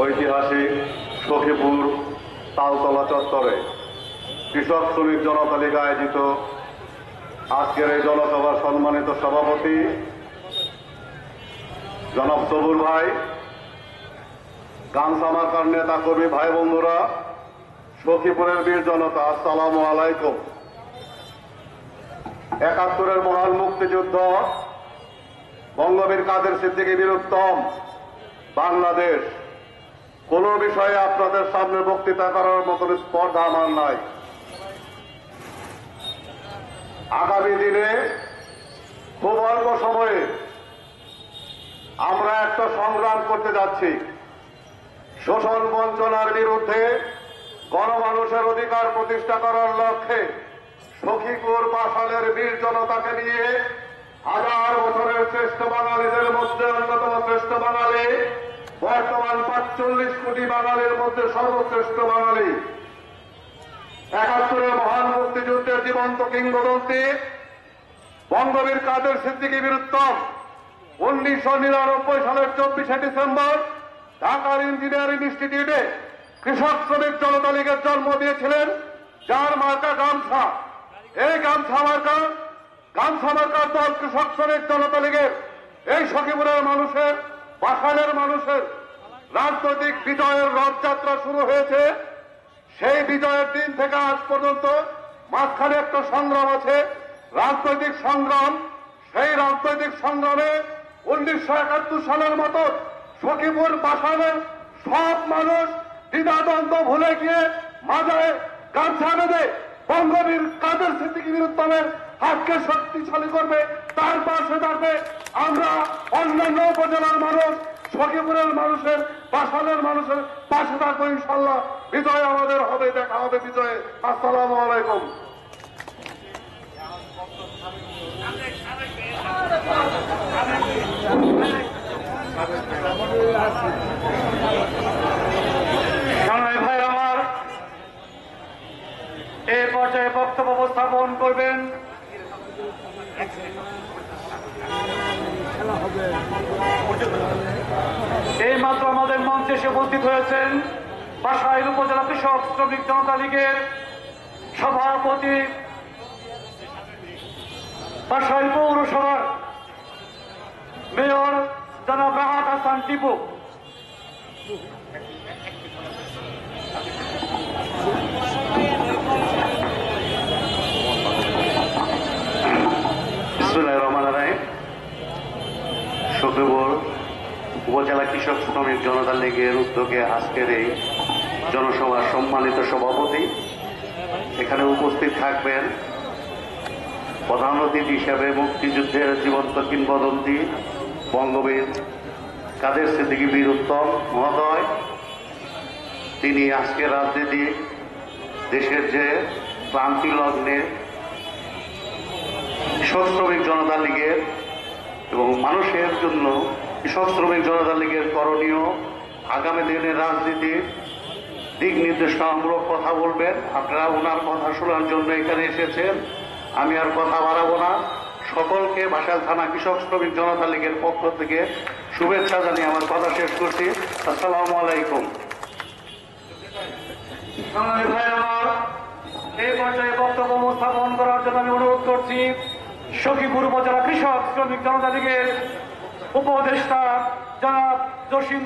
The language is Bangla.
ঐতিহাসিক সখীপুর তালতলা চত্বরে কৃষক শ্রমিক জনতা লীগ আয়োজিত আজকের এই জনসভার সম্মানিত সভাপতি জনাব সবুর ভাই, গামছা মার্কার নেতা কর্মী ভাই বন্ধুরা, সখীপুরের বীর জনতা, আসসালামু আলাইকুম। ৭১-এর মহান মুক্তিযুদ্ধ বঙ্গবীর কাদের সিদ্দিকী বীরুত্তম বাংলাদেশ, কোন বিষয়ে আপনাদের সামনে বক্তৃতা করার মতন স্পর্ধা আমার নাই। আগামী দিনে খুব অল্প সময়ে আমরা একটা সংগ্রাম করতে যাচ্ছি। শোষণ বঞ্চনার বিরুদ্ধে গণমানুষের অধিকার প্রতিষ্ঠা করার লক্ষ্যে সখীপুর বাসালের বীর জনতাকে নিয়ে হাজার বছরের শ্রেষ্ঠ বাঙালিদের মধ্যে অন্যতম শ্রেষ্ঠ বাঙালি, বর্তমান ৪৫ কোটি বাঙালির মধ্যে সর্বশ্রেষ্ঠ বাঙালি, ৭১-এর মহান মুক্তিযুদ্ধের জীবন্ত কিংবদন্তি বঙ্গবীর কাদের সিদ্দিকী বীরুত্তম ১৯৯৯ সালের ২৪শে ডিসেম্বর ঢাকার ইঞ্জিনিয়ারিং ইনস্টিটিউটে কৃষক শ্রমিক জনতা লীগের জন্ম দিয়েছিলেন, যার মার্কা গামছা। এই গামছা মার্কার দল কৃষক শ্রমিক জনতা লীগের এই সখীপুরের মানুষের, বাসালের মানুষের রাজনৈতিক বিজয়ের রথযাত্রা শুরু হয়েছে। সেই বিজয়ের দিন থেকে আজ পর্যন্ত মাঝখানে একটা সংগ্রাম আছে, রাজনৈতিক সংগ্রাম। সেই রাজনৈতিক সংগ্রামে ১৯৭১ সালের মতো সখীপুর বাসালের সব মানুষ দ্বিধাদ্বন্দ্ব ভুলে গিয়ে মাথায় গামছা বেঁধে বঙ্গবীর কাদের সিদ্দিকী বীরুত্তমের হাতকে শক্তিশালী করবে, তার পাশে থাকবে। আমরা অন্যান্য উপজেলার মানুষ, সখীপুরের মানুষের, বাসালের মানুষের পাশে থাকবো। ইনশাল্লাহ বিজয় আমাদের হবে, দেখা হবে বিজয়ে। আসসালামু আলাইকুম। ভাই আমার, এই পর্যায়ে বক্তব্য উপস্থাপন করবেন এই মাত্র আমাদের মঞ্চে এসে উপস্থিত হয়েছেন বাসাইল উপজেলা কৃষক শ্রমিক জনতা লীগের সভাপতি, বাসাইল পৌরসভার মেয়র জনাব রাহাত হাসান টিপু। সখীপুর উপজেলা কৃষক শ্রমিক জনতা লীগের উদ্যোগে আজকের এই জনসভার সম্মানিত সভাপতি, এখানে উপস্থিত থাকবেন প্রধান অতিথি হিসাবে মুক্তিযুদ্ধের জীবন্ত কিংবদন্তি বঙ্গবীর কাদের সিদ্দিকী বীরুত্তম মহোদয়। তিনি আজকের রাজনীতি দেশের যে ক্লান্তি লগ্নে কৃষক শ্রমিক জনতা লীগের এবং মানুষের জন্য কৃষক শ্রমিক জনতা লীগের করণীয় আগামী দিনের রাজনীতির দিক নির্দেশনামূলক কথা বলবেন। আপনারা ওনার কথা শোনার জন্য এখানে এসেছেন। আমি আর কথা বাড়াবো না। সকলকে বাসাইল থানা কৃষক শ্রমিক জনতা লীগের পক্ষ থেকে শুভেচ্ছা জানিয়ে আমার কথা শেষ করছি। আসসালামু আলাইকুম। ভাই আমার, এই পর্যায়ে বক্তব্য উপস্থাপন করার জন্য আমি অনুরোধ করছি সখীপুর উপজেলা কৃষক শ্রমিক জনতা লীগের উপদেষ্টা জনাব জসিম